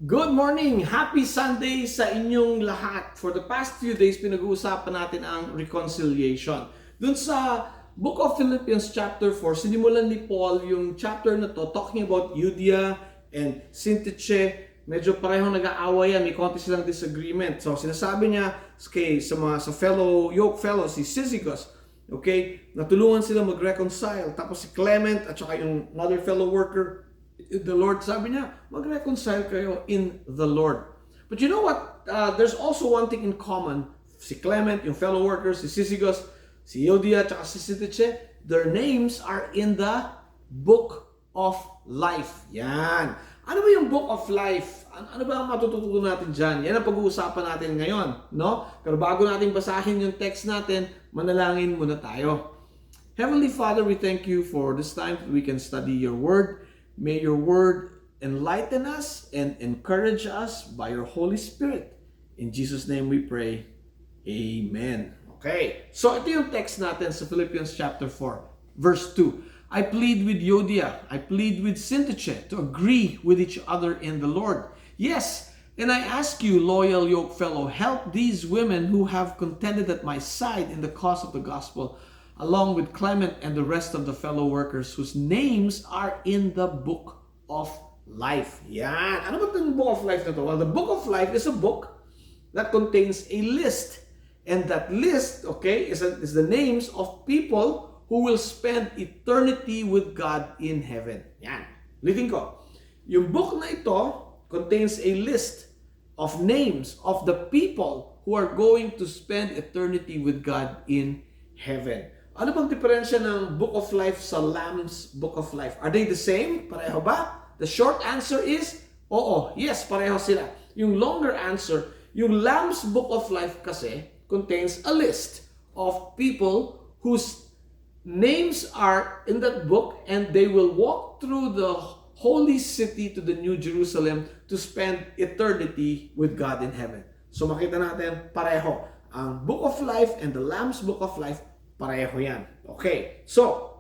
Good morning! Happy Sunday sa inyong lahat. For the past few days, pinag-uusapan natin ang reconciliation. Dun sa Book of Philippians chapter 4, sinimulan ni Paul yung chapter na to talking about Euodia and Syntyche. Medyo parehong nag-aaway yan, may konti silang disagreement. So sinasabi niya sa yoke fellow, si Syzygus, okay, natulungan sila mag-reconcile. Tapos si Clement at saka yung another fellow worker, the Lord, sabi niya, mag-reconcile kayo in the Lord. But you know what? There's also one thing in common. Si Clement, yung fellow workers, si Syzygus, si Euodia, at si Syntyche, their names are in the Book of Life. Yan. Ano ba yung Book of Life? Ano ba ang matututunan natin dyan? Yan ang pag-uusapan natin ngayon. No? Pero bago natin basahin yung text natin, manalangin muna tayo. Heavenly Father, we thank you for this time that we can study your word. May your word enlighten us and encourage us by your Holy Spirit. In Jesus' name we pray. Amen. Okay. So ito yung text natin sa Philippians chapter 4, verse 2. I plead with Euodia, I plead with Syntyche to agree with each other in the Lord. Yes, and I ask you, loyal yoke fellow, help these women who have contended at my side in the cause of the gospel, along with Clement and the rest of the fellow workers whose names are in the Book of Life. Yan. Ano ba itong Book of Life na to? Well, the Book of Life is a book that contains a list. And that list, okay, is the names of people who will spend eternity with God in heaven. Yan. Ulitin ko. Yung book na ito contains a list of names of the people who are going to spend eternity with God in heaven. Ano bang diferensya ng Book of Life sa Lamb's Book of Life? Are they the same? Pareho ba? The short answer is, oo, yes, pareho sila. Yung longer answer, yung Lamb's Book of Life kasi contains a list of people whose names are in that book and they will walk through the holy city to the New Jerusalem to spend eternity with God in heaven. So makita natin, pareho. Ang Book of Life and the Lamb's Book of Life, pareho yan. Okay, so,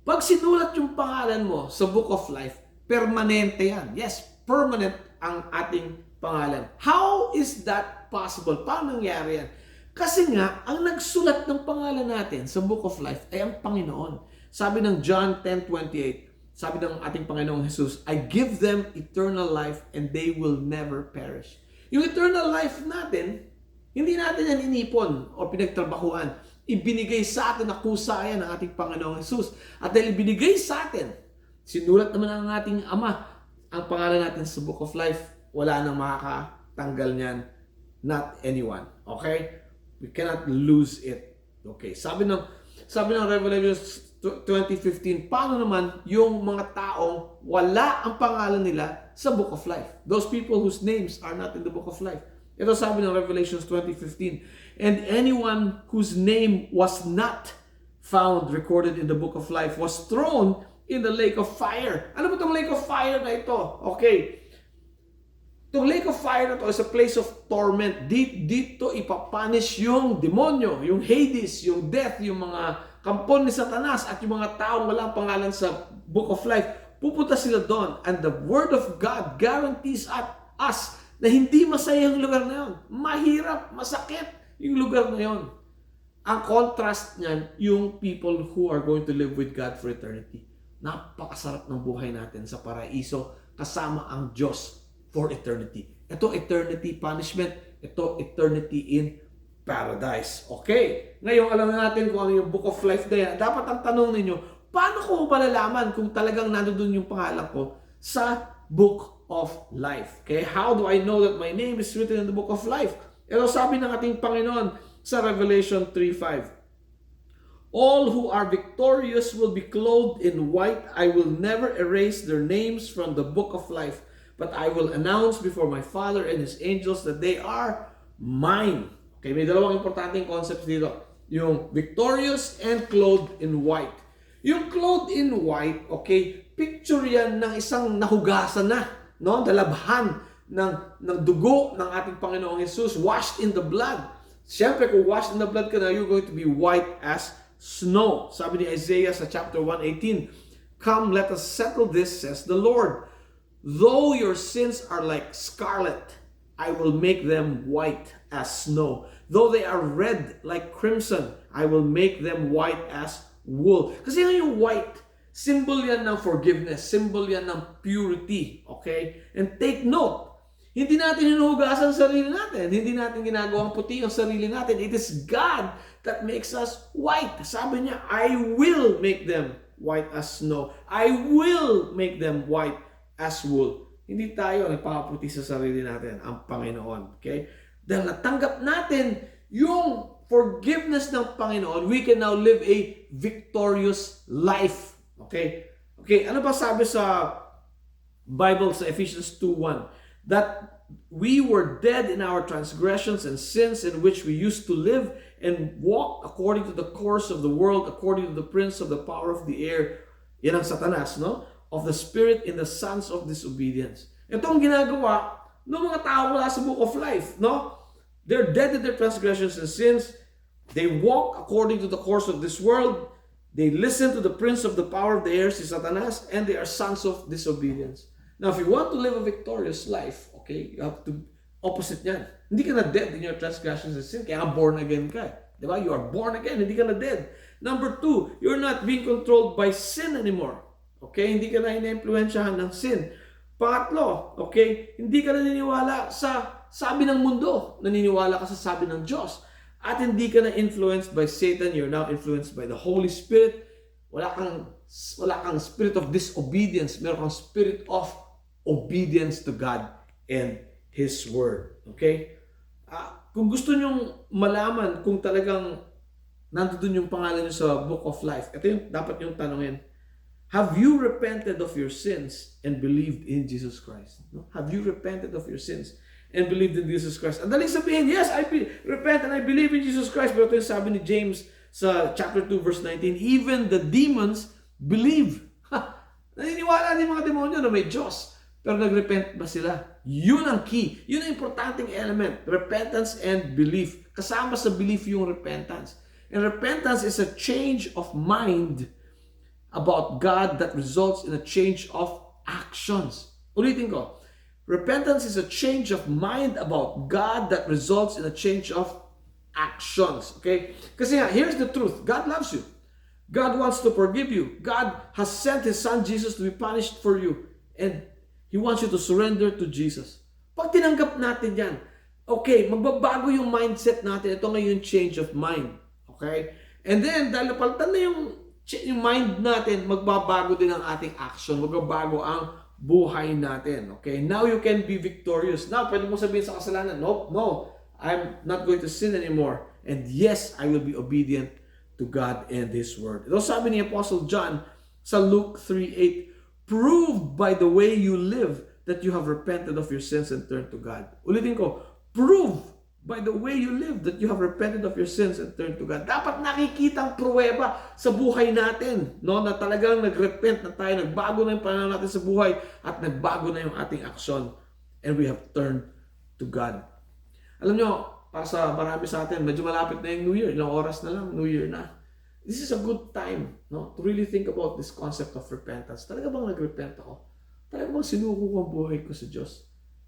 pag sinulat yung pangalan mo sa Book of Life, permanente yan. Yes, permanent ang ating pangalan. How is that possible? Paano nangyari yan? Kasi nga, ang nagsulat ng pangalan natin sa Book of Life ay ang Panginoon. Sabi ng John 10:28, sabi ng ating Panginoong Jesus, I give them eternal life and they will never perish. Yung eternal life natin, hindi natin yan inipon o pinagtrabahuan. Ibinigay sa atin na kusa yan ng ating Panginoong Jesus. At dahil ibinigay sa atin, sinulat naman ng ating Ama ang pangalan natin sa Book of Life. Wala nang makakatanggal niyan. Not anyone. Okay? We cannot lose it. Okay. Sabi ng Revelation 20:15, paano naman yung mga taong wala ang pangalan nila sa Book of Life? Those people whose names are not in the Book of Life. Ito sabi ng Revelation 20:15, and anyone whose name was not found recorded in the Book of Life was thrown in the lake of fire. Ano ba itong lake of fire na ito? Okay. Itong lake of fire na to is a place of torment. Dito ipapunish yung demonyo, yung Hades, yung death, yung mga kampon ni Satanas at yung mga taong walang pangalan sa Book of Life. Pupunta sila doon. And the Word of God guarantees us na hindi masaya yung lugar na yun. Mahirap, masakit yung lugar na yun. Ang contrast niyan, yung people who are going to live with God for eternity. Napakasarap ng buhay natin sa paraiso kasama ang Diyos for eternity. Ito eternity punishment. Ito eternity in paradise. Okay. Ngayon, alam na natin kung ano yung Book of Life na yan. Dapat ang tanong ninyo, paano ko malalaman kung talagang nandoon yung pangalan ko sa Book of Life? Okay. How do I know that my name is written in the Book of Life? Ito sabi ng ating Panginoon sa Revelation 3:5. All who are victorious will be clothed in white. I will never erase their names from the Book of Life, but I will announce before my Father and His angels that they are mine. Okay, may dalawang importanteng concepts dito. Yung victorious and clothed in white. Yung clothed in white, okay, picture yan ng isang nahugasan na, no? Dalabhan ng dugo ng ating Panginoong Jesus, washed in the blood. Siyempre, kung washed in the blood ka na, you're going to be white as snow. Sabi ni Isaiah sa chapter 1:18, come, let us settle this, says the Lord. Though your sins are like scarlet, I will make them white as snow. Though they are red like crimson, I will make them white as wool. Kasi yung white, symbol yan ng forgiveness, symbol yan ng purity. Okay? And take note, hindi natin hinuhugasan ang sarili natin. Hindi natin ginagawang puti ang sarili natin. It is God that makes us white. Sabi niya, I will make them white as snow. I will make them white as wool. Hindi tayo nagpapaputi sa sarili natin, ang Panginoon. Okay? Dahil natanggap natin yung forgiveness ng Panginoon, we can now live a victorious life. Okay? Okay, ano ba sabi sa Bible sa Ephesians 2:1? That we were dead in our transgressions and sins in which we used to live and walk according to the course of the world, according to the prince of the power of the air. Yan ang Satanas, no? Of the spirit in the sons of disobedience. Ito ang ginagawa ng mga tao mula sa book of life, no? They're dead in their transgressions and sins. They walk according to the course of this world. They listen to the prince of the power of the air, si Satanas, and they are sons of disobedience. Now, if you want to live a victorious life, okay, you have to opposite yan. Hindi ka na dead in your transgressions and sin, kaya born again ka. Diba? You are born again, hindi ka na dead. Number 2, you're not being controlled by sin anymore. Okay? Hindi ka na ina-influensyahan ng sin. Pangatlo, okay, hindi ka naniniwala sa sabi ng mundo. Naniniwala ka sa sabi ng Diyos. At hindi ka na influenced by Satan. You're now influenced by the Holy Spirit. Wala kang spirit of disobedience. Meron kang spirit of obedience to God and His Word. Okay? Kung gusto nyong malaman kung talagang nandoon yung pangalan nyo sa Book of Life, ito yung dapat yung tanongin. Have you repented of your sins and believed in Jesus Christ? No? Have you repented of your sins and believed in Jesus Christ? Ang daling sabihin, yes, I repent and I believe in Jesus Christ. Pero ito yung sabi ni James sa chapter 2 verse 19, even the demons believe. Naniniwala din mga demonyo na may Diyos. Pero nag-repent ba sila? Yun ang key. Yun ang importanteng element. Repentance and belief. Kasama sa belief yung repentance. And repentance is a change of mind about God that results in a change of actions. Ulitin ko. Repentance is a change of mind about God that results in a change of actions. Okay? Kasi here's the truth. God loves you. God wants to forgive you. God has sent His Son Jesus to be punished for you. And He wants you to surrender to Jesus. Pag tinanggap natin yan, okay, magbabago yung mindset natin. Ito ngayon change of mind. Okay? And then, dahil napalitan na yung mind natin, magbabago din ang ating action. Magbabago ang buhay natin. Okay? Now you can be victorious. Now, pwede mo sabihin sa kasalanan, nope, no, I'm not going to sin anymore. And yes, I will be obedient to God and His Word. Ito sabi ni Apostle John sa Luke 3:8, prove by the way you live that you have repented of your sins and turned to God. Ulitin ko, prove by the way you live that you have repented of your sins and turned to God. Dapat nakikita ang pruweba sa buhay natin, no? Na talagang nag-repent na tayo, nagbago na yung pananaw natin sa buhay at nagbago na yung ating aksyon and we have turned to God. Alam nyo, para sa marami sa atin, medyo malapit na yung New Year, ilang oras na lang, New Year na. This is a good time, no, to really think about this concept of repentance. Talaga bang nag-repent ako? Talaga bang sinuko ko ang buhay ko sa Diyos?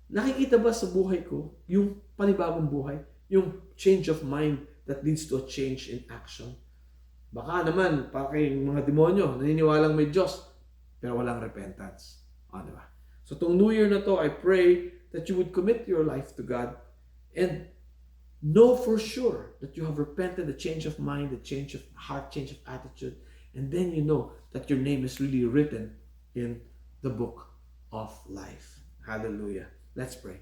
Nakikita ba sa buhay ko yung panibagong buhay? Yung change of mind that leads to a change in action? Baka naman, para kay mga demonyo, naniniwalang may Diyos, pero walang repentance. Diba? So itong New Year na to, I pray that you would commit your life to God and know for sure that you have repented, a change of mind, a change of heart, change of attitude, and then you know that your name is really written in the book of life. Hallelujah. Let's pray.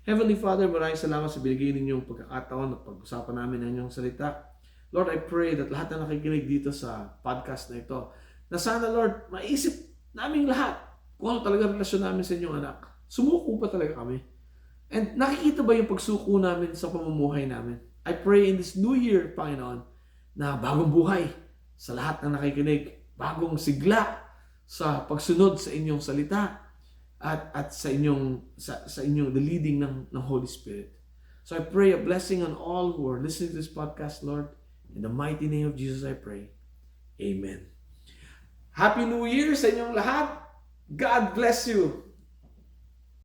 Heavenly Father, maraming salamat sa binigay ninyong pagkakataon na pag-usapan namin ang inyong salita. Lord, I pray that lahat na nakikinig dito sa podcast na ito, na sana, Lord, maisip naming lahat kung ano talaga relasyon namin sa inyong anak. Sumuko pa talaga kami. And nakikita ba yung pagsuko namin sa pamumuhay namin? I pray in this new year, Panginoon, na bagong buhay sa lahat ng nakikinig, bagong sigla sa pagsunod sa inyong salita at sa inyong the leading ng Holy Spirit. So I pray a blessing on all who are listening to this podcast, Lord. In the mighty name of Jesus, I pray. Amen. Happy New Year sa inyong lahat. God bless you.